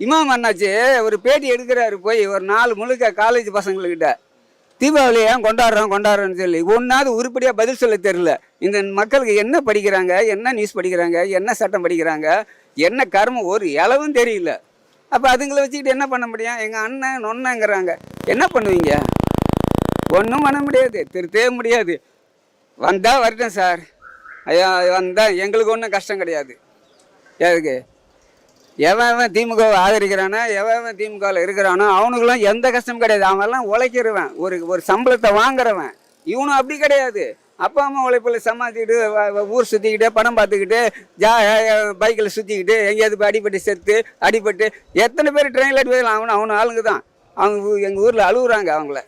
இமாம் அண்ணாச்சி ஒரு பேட்டி எடுக்கிறாரு போய் ஒரு 4 முழுக்க காலேஜ் பசங்கள்கிட்ட தீபாவளி ஏன் கொண்டாடுறோன்னு சொல்லி ஒன்றாவது உருப்படியாக பதில் சொல்ல தெரியல. இந்த மக்களுக்கு என்ன படிக்கிறாங்க, என்ன நியூஸ் படிக்கிறாங்க, என்ன சட்டம் படிக்கிறாங்க, என்ன கர்மம் ஒரு இளவும் தெரியல. அப்போ அதுங்களை வச்சுக்கிட்டு என்ன பண்ண முடியும்? எங்கள் அண்ணன் நொன்னங்கிறாங்க, என்ன பண்ணுவீங்க? ஒன்றும் பண்ண முடியாது, திருத்தவே முடியாது. வந்தால் வரட்டும் சார், ஐயா வந்தால் எங்களுக்கு ஒன்றும் கஷ்டம் கிடையாது. எதுக்கு எவன் திமுகவை ஆதரிக்கிறானோ எவன் திமுகவில் இருக்கிறானோ அவனுக்கெல்லாம் எந்த கஷ்டமும் கிடையாது. அவன்லாம் உழைக்கிறவன், ஒரு சம்பளத்தை வாங்குறவன். இவனும் அப்படி கிடையாது. அப்பா அம்மா உழைப்பில் சமாளிச்சுக்கிட்டு ஊர் சுற்றிக்கிட்டு படம் பார்த்துக்கிட்டு பைக்கில் சுற்றிக்கிட்டு எங்கேயாவது அடிபட்டு செத்து அடிபட்டு எத்தனை பேர் ட்ரெயினில் அடி போயிடலாம். அவனு ஆளுங்க தான். அவங்க எங்கள் ஊரில் அழுகுறாங்க. அவங்கள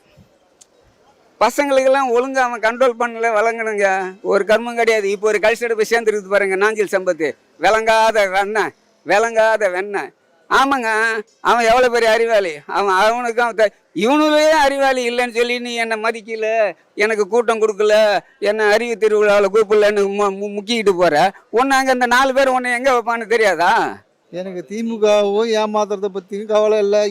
பசங்களுக்கெல்லாம் ஒழுங்காக அவன் கண்ட்ரோல் பண்ணல, வழங்கணுங்க. ஒரு கர்மம் கிடையாது. இப்போ ஒரு கல்ச்சரை போய் சேர்ந்துருக்குது பாருங்க, நாஞ்சில் சம்பத்து விளங்காத வெண்ணெய். ஆமாங்க, அவன் எவ்வளோ பெரிய அறிவாளி. அவனுக்கும் இவனுலே அறிவாளி இல்லைன்னு சொல்லி நீ என்னை மதிக்கல, எனக்கு கூட்டம் கொடுக்கல, என்னை அறிவு திருவிழாவில் கூப்பிடலன்னு முக்கிக்கிட்டு போகிற. ஒன்று அங்கே இந்த 4 பேர் ஒன்று எங்கே வைப்பான்னு தெரியாதா? எனக்கு திமுகவும் ஏமாத்துறதை பற்றியும் கவலை இல்லை,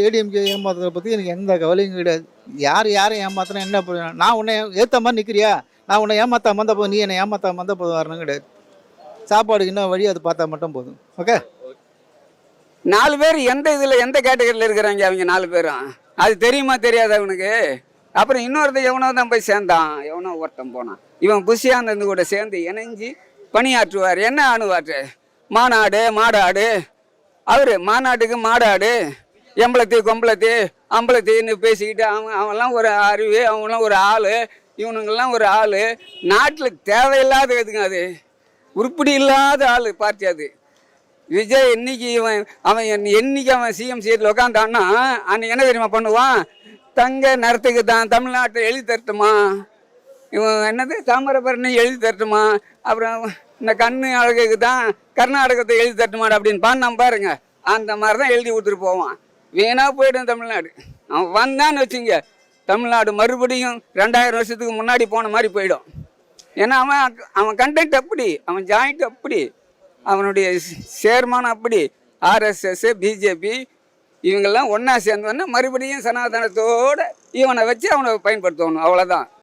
ஏடிஎம்கே ஏமாத்துறதை பற்றி எனக்கு எந்த கவலையும் கிடையாது. யாரும் ஏமாத்துறேன் என்ன பண்ணுவேன்? நான் உன்னை ஏற்ற மாதிரி நிற்கிறியா? நான் உன்னை ஏமாற்ற வந்த போதும், நீ என்னை ஏமாற்ற வந்த போதும் வரணும் கிடையாது. சாப்பாடுக்கு என்ன வழி அது பார்த்தா மட்டும் போதும். ஓகே, 4 பேர் எந்த இதில் எந்த கேட்டகரியில் இருக்கிறாங்க அவங்க 4 பேரும்? அது தெரியுமா தெரியாது அவனுக்கு? அப்புறம் இன்னொருத்தன் எவனோ தான் போய் சேர்ந்தான், எவனோ ஒருத்தன் போனான். இவன் புஷியானந்து கூட சேர்ந்து இணைஞ்சி பணியாற்றுவார். என்ன ஆணுவார்? மாடாடு. அவர் மாநாட்டுக்கு மாடாடு, எம்பளத்தி அம்பளத்தின்னு பேசிக்கிட்டு அவன்லாம் ஒரு அறிவு, அவங்களாம் ஒரு ஆள், இவனுங்கெல்லாம் ஒரு ஆள். நாட்டில் தேவையில்லாத எதுங்க அது? உருப்படி இல்லாத ஆள் பார்ட்டி அது. விஜய் என்னைக்கு அவன் சிஎம் சீட்டில் உட்காந்தான்னா அன்னைக்கு என்ன தெரியுமா பண்ணுவான்? தங்க நிறத்துக்கு தான் தமிழ்நாட்டில் எழுதி தரட்டுமா, இவன் என்னது தாமிரபரணி எழுதி தரட்டுமா, அப்புறம் இந்த கண்ணு அழகுக்கு தான் கர்நாடகத்தை எழுதி தரட்டுமாடு அப்படின்னு பாடினான் பாருங்க. அந்த மாதிரி தான் எழுதி கொடுத்துட்டு போவான். வீணாக போய்டும் தமிழ்நாடு. அவன் வந்தான்னு வச்சுங்க, தமிழ்நாடு மறுபடியும் 2000 வருஷத்துக்கு முன்னாடி போன மாதிரி போயிடும். ஏன்னா அவன் கண்டென்ட் அப்படி, அவன் ஜாயிண்ட் அப்படி, அவனுடைய சேர்மானம் அப்படி. ஆர்எஸ்எஸ் பிஜேபி இவங்கெல்லாம் ஒன்றா சேர்ந்தோன்னா மறுபடியும் சனாதனத்தோடு இவனை வச்சு அவனை பயன்படுத்தணும். அவ்வளோதான்.